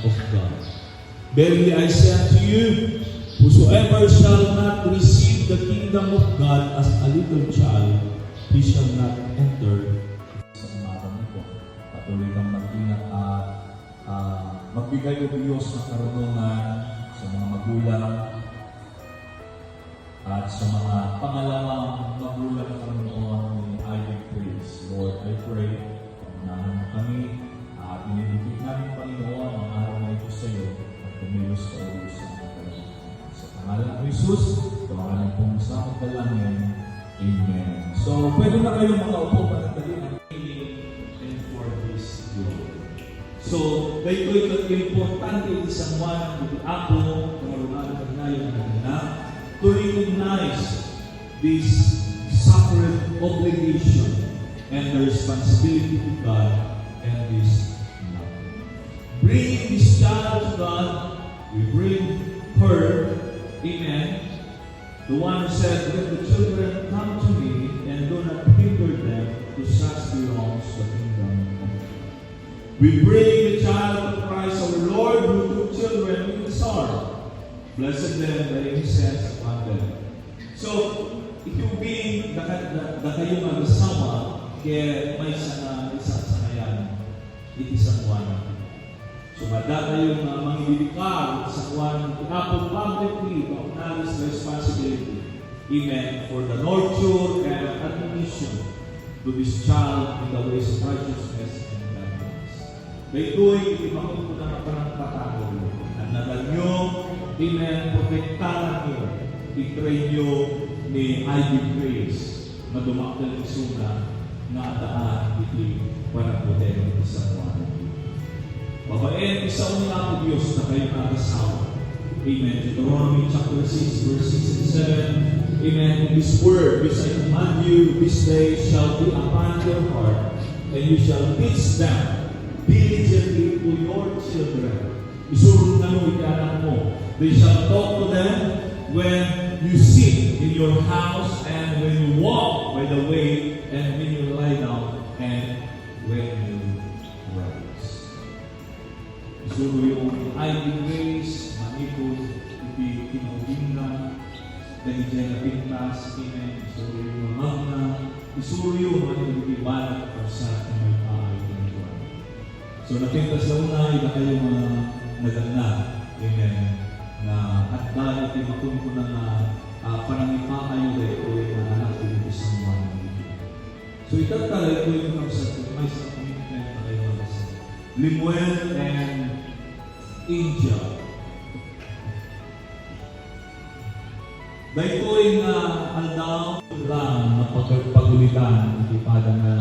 of God. Verily I say unto you, whosoever shall not receive the kingdom of God as a little child, he shall not enter. Sa umaga nito, patuloy kang mag-ingat at magbigay o Diyos ng karunungan sa mga magulang at sa mga pangalawang magulang ng Panginoon ni Ivy Praise. Lord, I pray, panganahan mo kami at inilipit namin Panginoon ang araw na ito sa iyo at kumilos ka ulit sa mga kalangin. Sa pangalan ng Jesus, tawagan pong sa magdalangin. Amen. So, pwede na kayo makaupo panatali And for His glory. So, dahil ito importante isang one ng Apo, kamarungan na ngayon na to recognize this sacred obligation and the responsibility to God and this love. Bringing this child to God, we bring her, amen. The one who said, let the children come to me and do not hinder them, to such belongs the kingdom of God. We bring the child of Christ our Lord who took children in his arm. Blessed them, laying his hands upon them. So, ito being na kayong mag-asawa, kaya may isang sanayan, itisang one. So, mada kayong mangibilikar, isang one, Apo publicly, acknowledge the responsibility, amen, for the nurture and admonition to this child in the ways of righteousness and godliness. Dahil ito'y makikita ko na parang patagol. At naganyo, amen, protektahan nyo, i-train nyo ni Ivy Grace, madumakdal isuna, na daan iti para poder isang one. Babae, isa unang ako Diyos na kayo nag-asawa. Amen. Deuteronomy chapter 6, verse 6 and 7. Amen. In this word, which I command you this day, shall be upon your heart, and you shall teach them diligently to your children. Isurong na mo ikanan mo. They shall talk to them when you sit in your house, and when you walk by the way, and when you lie down, and when you rise. Isuro yung Ivy Grace, manikot, iti kinaulingan, dahil dyan na pintas, amen. Isuro yung mga isuro yung mga nagbibanat para sa ating may pahay ng Tuhan. So napintas na una, iba kayo mga naganda, amen, na at dahil iti makunko na panangipahayo dahil ito yung mga anak dito sa mga nagbibanat. So itatala ito yung kamsat, may isang commitment na kayo mag-asal. Limuel and Angel. Dahil ko yung aldaw lang na pagpagulitan ipada na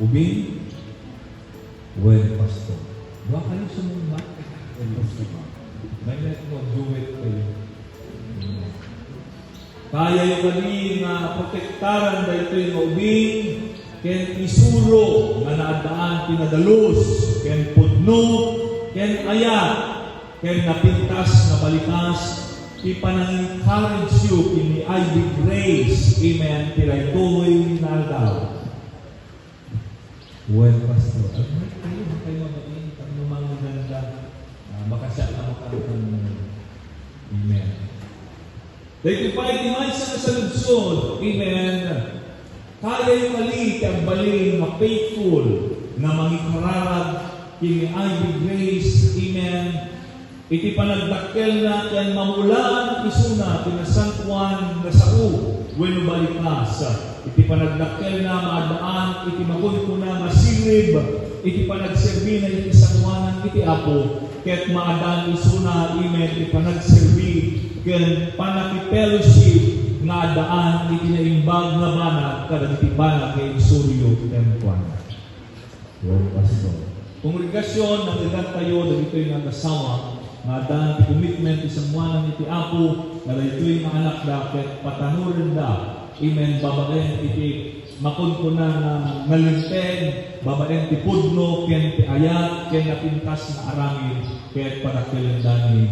ubing well, pastor. Baka kayo sa mga pastor. May let mo do it kayo. Kaya yung kaning protektaran dahil ito yung ubing ken isuro nga naadaan pinadalos ken pudno ken ayat ken napintas na balikas ipanang-encourage you kini Ivy Grace, amen, tilay tuloy na aldaw. Well, pastor, at kayo magiging pag-numang maganda, baka siya na makalitan mo. Amen. Dahil ipag-imay sa kasaludsod, amen, kaya yung mali, ang baling, faithful, na mangikararag kini Ivy Grace, amen. Iti panagdakkel na yan mamulaan isuna tinasan Juan na sao when balikas. Iti panagdakkel na maadaan, iti makunko na masilib, iti panagserbi na iti sanwanan iti Apo, ket maadaan isuna amen, iti panagserbi, ken panaki-fellowship nga adaan iti naimbag na banat kada iti banat kay Suryo Tempuan. Lord Pastor. Kongregasyon, nagdagat tayo, dito yung nag-asawa, nga dahil commitment isang wanan iti Apo, na ito'y mga anak dapat patanurin da. Amen. Babaen iti makunko na nalinteng, babaen ti pudno, ken ti ayat, ken napintas na arangin, ken panakilandan ni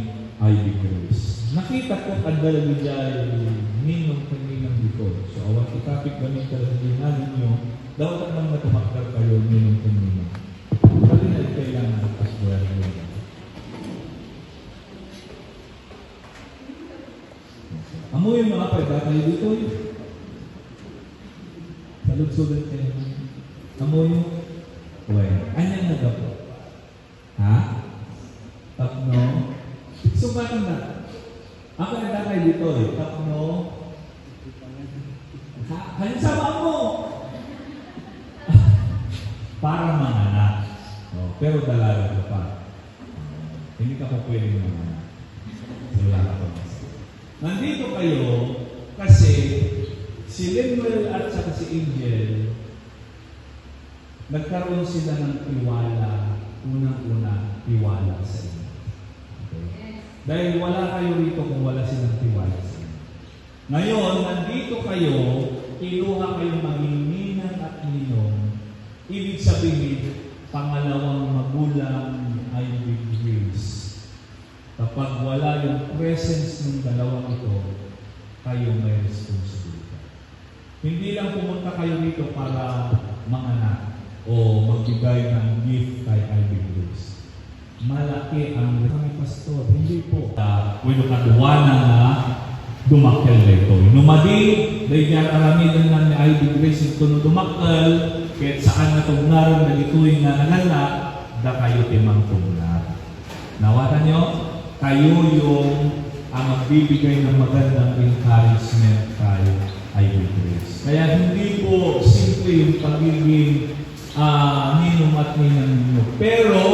Ivy Grace. Nakita ko kadala nila ninong kaninang dito. So awan itapik ba nito na ninyo, dapat naman matumakal kayo ninong kaninang. Kali na kailangan as well. Amoy yung mga pwede kayo dito. Salud-sulod kayo. Amoy yung anyang nagapo. Ha? Tapno. Sumbatan na. Ako nagda kayo dito Tapno. Kanya sama mo. Para mga anak. Pero dalaga ka pa. Hindi ka pa pwede mga anak. Wala ka pa. Nandito kayo kasi si Lemuel at saka si Angel nagkaroon sila ng tiwala, unang-una tiwala sa inyo. Okay? Dahil wala kayo rito kung wala silang tiwala sa inyo. Ngayon, nandito kayo, kinuha kayong magininan at ninom. Ibig sabihin, pangalawang magulang ay big grace. Kapag wala yung presence ng dalawang ito, kayo may responsibility. Hindi lang pumunta kayo dito para manganak o magbigay ng gift kay Ivy Grace. Malaki ang kami pastor. Hindi po. Pwede kaduwana na dumakal na ito. Numadi, dahil niya aramidan na ni Ivy Grace yung tuno dumakal, kahit saan na tugnaran na ito'y nga nalala, da kayo timang tugnar. Nawatan nyo? Kayo yung magbibigay ng magandang encouragement kay Ivy Grace. Kaya hindi po simple yung pagiging ninong at ninang ninyo. Pero,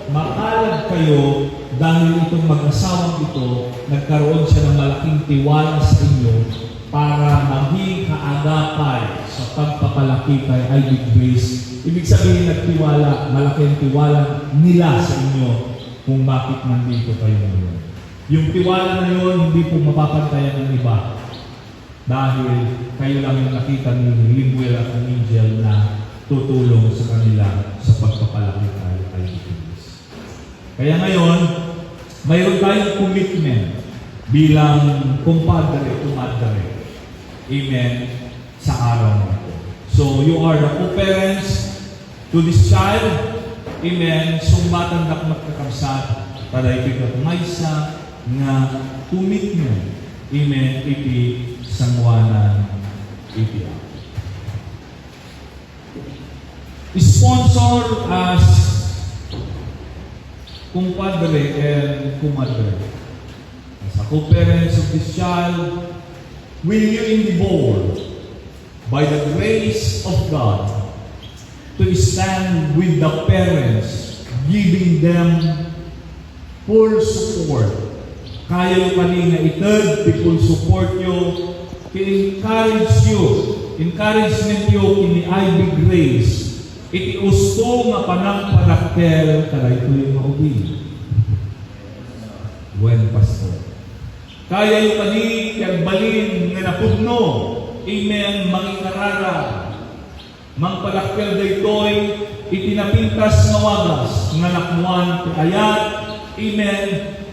makalag kayo dahil itong mag-asawang ito, nagkaroon siya ng malaking tiwala sa inyo para maging kaagapay sa pagpapalaki kay Ivy Grace. Ibig sabihin nagtiwala, malaking tiwala nila sa inyo kung bakit nandito kayo ngayon. Yung tiwala na yun, hindi po mapapantayan ng iba. Dahil kayo lang yung nakita ni Lemuel at Angel na tutulong sa kanila sa pagpapalaki kay Ivy Grace. Kaya ngayon, mayroon tayong commitment bilang kumpadre, kumadre. Amen. Sa araw na ito. So, you are the co-parents to this child. Amen. Sumbatan dakmat kakabsat para ipigkat maysa nga commitment. Amen. Iti sangwanan iti ako. Sponsor as kumpadre and kumadre. As a co-parents of this child, will you endeavor by the grace of God to stand with the parents, giving them full support. Kaya yung kanina itag, people support you, encourage you, encouragement you kini Ivy Grace. Iti usto nga panang parakter kada ito yung maubing. Buen pastor. Kaya yung kanina kaya balin nga napudno. Amen, mangingarara. Mang palakper daytoy itinapintas nga wagas nga nakmuan ti ayat. Amen.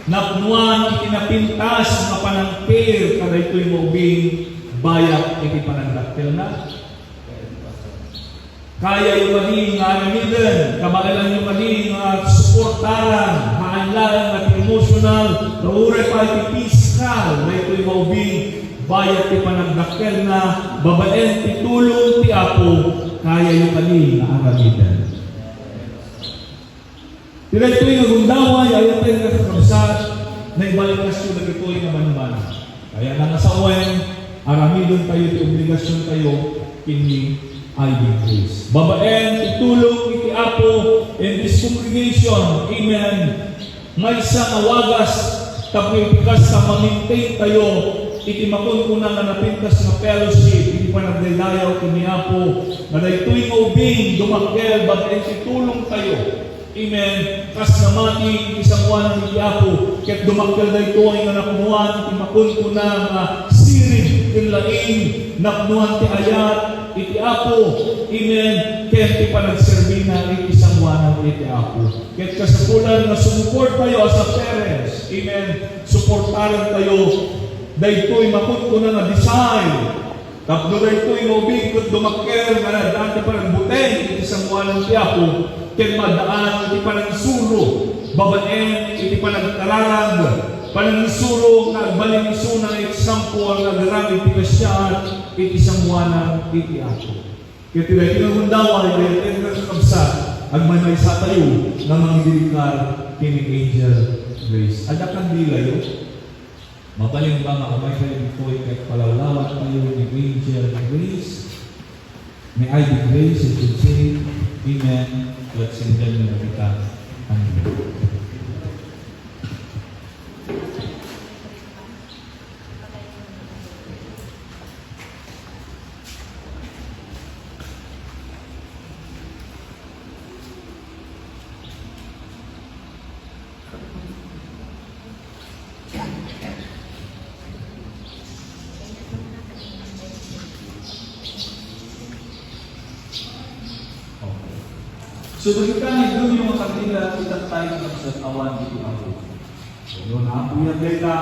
Nakmuan itinapintas nga panangpir kada ito'y maubing bayak iti panagdaktil na. Kaya yung mali nga anamidan, kabagalan yung mali nga suportaran, haanlaan at emotional, nauray pa iti piskal na ito'y maubing bayat ti panagdakkel na babaen ti tulong ti Apo kaya yung kani nga aramidan. Tira ito'y nagundaway, ayaw tayo nakakabsat na ibalikas yung nagito'y naman-man. Kaya na nasawen, aramidon tayo ti obligasyon tayo kini Ivy Grace. Babaen, itulong iti Apo in this congregation. Amen. May isang awagas tapipikas sa mamintain tayo iti makunkunan na napintas na fellowship, iti panagdalayaw kini Apo, na daytoy maubing dumakkel, babaen itulong tayo. Amen. Kas namati isang wanan ni Apo, ket dumakkel daytoy nga nakumuan iti makunkunan na sirig inlaing nakumuan ti ayat iti Apo. Amen. Ket ti panagserbina iti isang wanan iti Apo. Ket kasapulan nga sumuport tayo as a parents. Amen. Suportaran tayo daytoy makunkunan na design. Tapno daytoy maubing dumakkel nga dati parang buteng iti isang wanan ti Apo. Ken madaan iti panagsulo, babaen iti panagtararag, Panangisuro nga balingsuna example nga garang ipikasyan iti samwana iti ako. Kaya tila tinagundaway dahil nagkakabsat ang manay sa tayo nga mangidilikar kini Angel Grace. Ada kang dilay mapaling ba nga kamay kayo dito kahit palawlawan tayo ni Angel Grace. May I be grace and to say Amen. Let's send na kita. Amen. So, bagaimana doon yung kanila kita tayo sa awan dito ako. So, yun, ako yan data,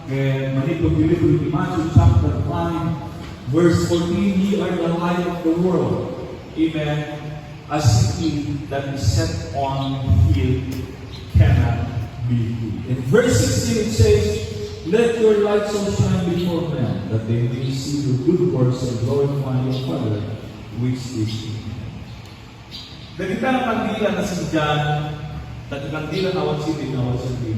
kaya manito bilib in Matthew chapter 5, verse 14, ye are the light of the world. Amen. A city that is set on hill cannot be hid. In verse 16 it says, let your light so shine before men, that they may see your good works and glorify your Father, which is in heaven. Dan kita kandila na sinjan, dan kandila awan sitin awan sitin.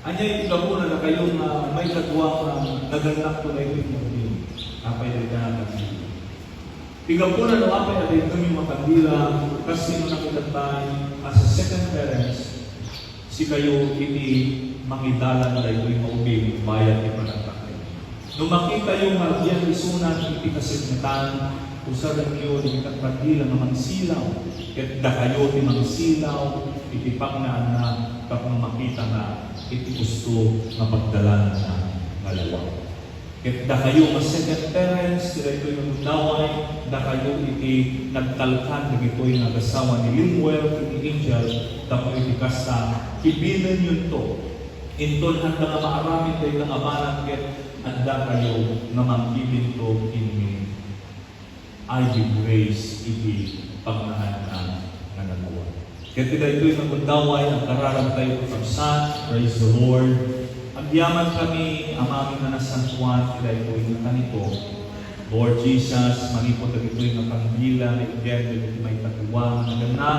Anya itigabuna na kayo na may katuwa na naganap ko na ito yung apa yung kandila. Tigabuna na apa yung ito yung kandila, kasi nung nakita tayo as a second parents, si kayo ini mangidalan na ito yung maubing bayan ni Panagtakay. Nung makita yung mardiyan isunan, iti kasignitan, usagan niyo di kita pagdila ng mga silaw, ket da kayo di mga silaw, itipang na kapag makita na iti gusto na pagdalan na ngalawa. Ket da kayo mga second parents, sila ito yung daway, da kayo iti nagtalkan, ito yung nagasawa ni Limuel, iti Angel, tapos iti kasta, kibinan yun to. Intol handa nga maaramin tayo ng abanan, ket handa kayo na mangkibin to in I give grace iti pagnahan na nagawa. Kaya tila ito'y nagundaway ang kararan tayo from Son, praise the Lord. Ang yaman kami, ang aming na San Juan, tila ito'y nakanito. Lord Jesus, manipot ang ito'y nakangila, again, may katuwang, na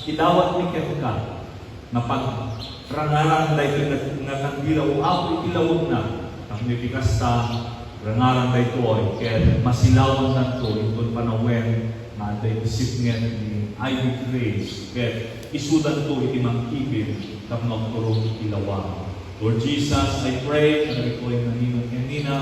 idawat ni Kevka, na pagrangaran tayo nakangila, o ako itilawag na, ang nipikas ta, rangaran tayo ito, kaya masilawan na ito, itong panawen, na tayo isipngan ni Ivy Grace, kaya isudan ito itimang kibir, tapos magturong ilawang. Lord Jesus, I pray, na ito ay naninong kanina,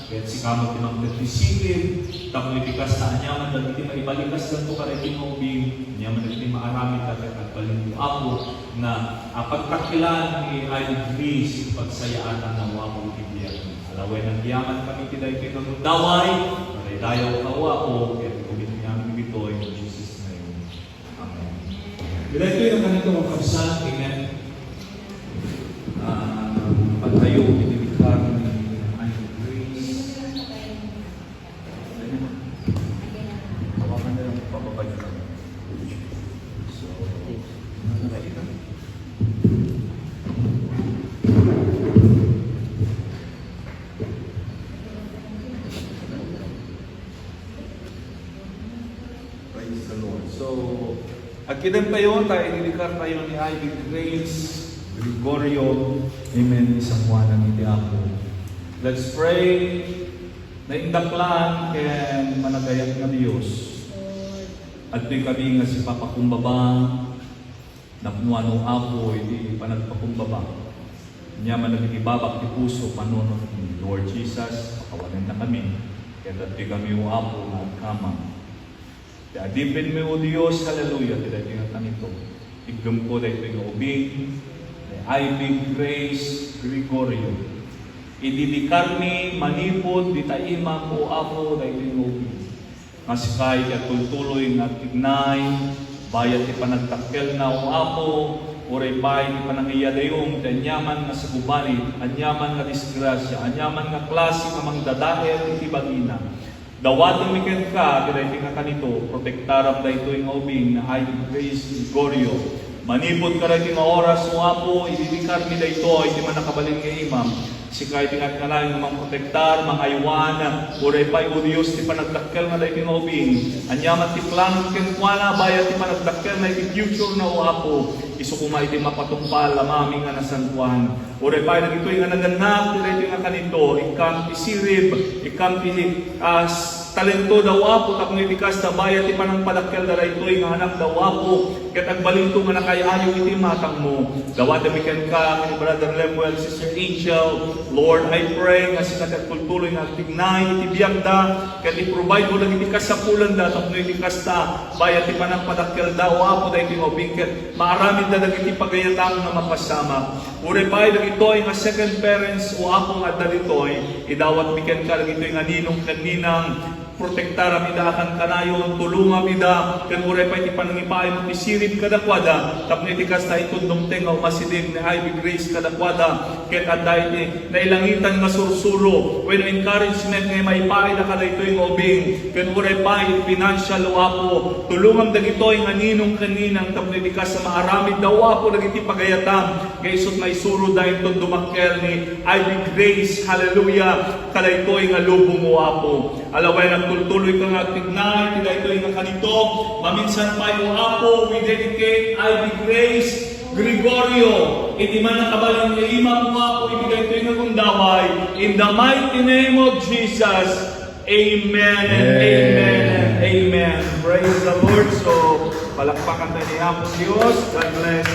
kaya si kamot timang natisipin, tapos ipikas na anyaman, dahil iti maibalikas na ito para iti maubing, anyaman iti maaramid at pagpalingo ako, na pagkakilan ni Ivy Grace, pagsayaan ang nawa ko ibigyan. Alaway ng yaman kami kiday pinagundaway, dayaw kawa ko, kaya kumit niya ang bitoy in Jesus' name. Amen. Bila ito yung kanito mga kapsan, amen. Pagtayo, pinibigkar ni Ivy Grace. Hawakan na lang papabalik. So, nakita. Akidan tayo, tayo inilikar tayo ni Ivy Grace, Gregorio, amen, isang buwanan ni Diapo. Let's pray na indaklaan kaya managayat na Diyos. At ito'y kami nga si Papakumbaba, na punuano apo, hindi panagpakumbaba. Niya man nagkibabak di puso, panunod ni Lord Jesus, pakawalan na kami. Kaya ito'y kami o apo na kamang. Adipin mo o Diyos, hallelujah, tidak tingatan ito. Igam ko dahil ito yung ubing, Ivy Grace Gregorio. Ididikar mi, manipod, ditaimang o apo dahil ito yung ubing. Masikay at tultuloy na tignay, bayat ipanagtakkel na o apo, oray bay ipanangiyadayong, anyaman na sa gubanit, anyaman na disgrasya, anyaman na klase na mangdadahil, itibagina. Dawatin mi ka, kaya tingnan ka nito, protektaram da ito yung ubing na Ivy Grace Gregorio, Manipod ka rin nga oras mo apo, ibibikar nila ito, iti man nakabalin nga imam. Si kahit ingat ka na yung mga protektar, mga aywan, uray pa'y o Diyos, ti panagdakkel nga na iti nga ubing. Anyaman ti plano kenkwana, bayat ti panagdakkel na iti future na o apo. Iso kuma iti mapatumpal, lamaming nga nasantuan. Uray pa'y nagito'y nga naganap, iti nga kanito, ikam ti sirib, ikam ti talento daw apo, tapong itikas na bayat ti panang padakkel na ito'y nga anak daw apo. Kat agbalinto nga nakayayo iti matang mo. Dawat amikan ka, ni Brother Lemuel, Sister Angel, Lord, I pray nga sinagat kultuloy nga tignay, iti biyagda, kat i-provide mo lang iti kasapulan da, tapno iti kasta, bayat ti panang padakkel daw apo, da iti mabing, kat maaramid na iti pagayatang na mapasama. Uray pa, ito'y nga second parents o apo nga dalito'y, idawat mikan ka, ito'y nga ninong kaninang, protektar amidakan kanayon, tulungan mida, kan uray pa iti panangipay mo ti sirip kadakwada, tapno iti kasta itundong tenga umasidig ni Ivy Grace kadakwada, ket adda iti nailangitan nga sursuro, when encouragement nga maipay na kada ito'y ngobing, kan uray pa iti financial o apo, tulungan dagito'y nga ninong kaninang, tapno iti kasta maaramid daw apo, nagiti pagayatam, gaisot may suro dahil itong dumakkel ni Ivy Grace, hallelujah, kada ito'y nga lubong o apo, alaway na tuloy ka nga tignay, tila ito'y nga kanito, maminsan pa yung apo, we dedicate Ivy Grace, Gregorio, iti man nakabalang nga ima mo apo, ibigay ito'y nga kundaway, in the mighty name of Jesus, amen and amen and amen. Praise the Lord. So, palakpakan tayo ni Apo Diyos. God bless.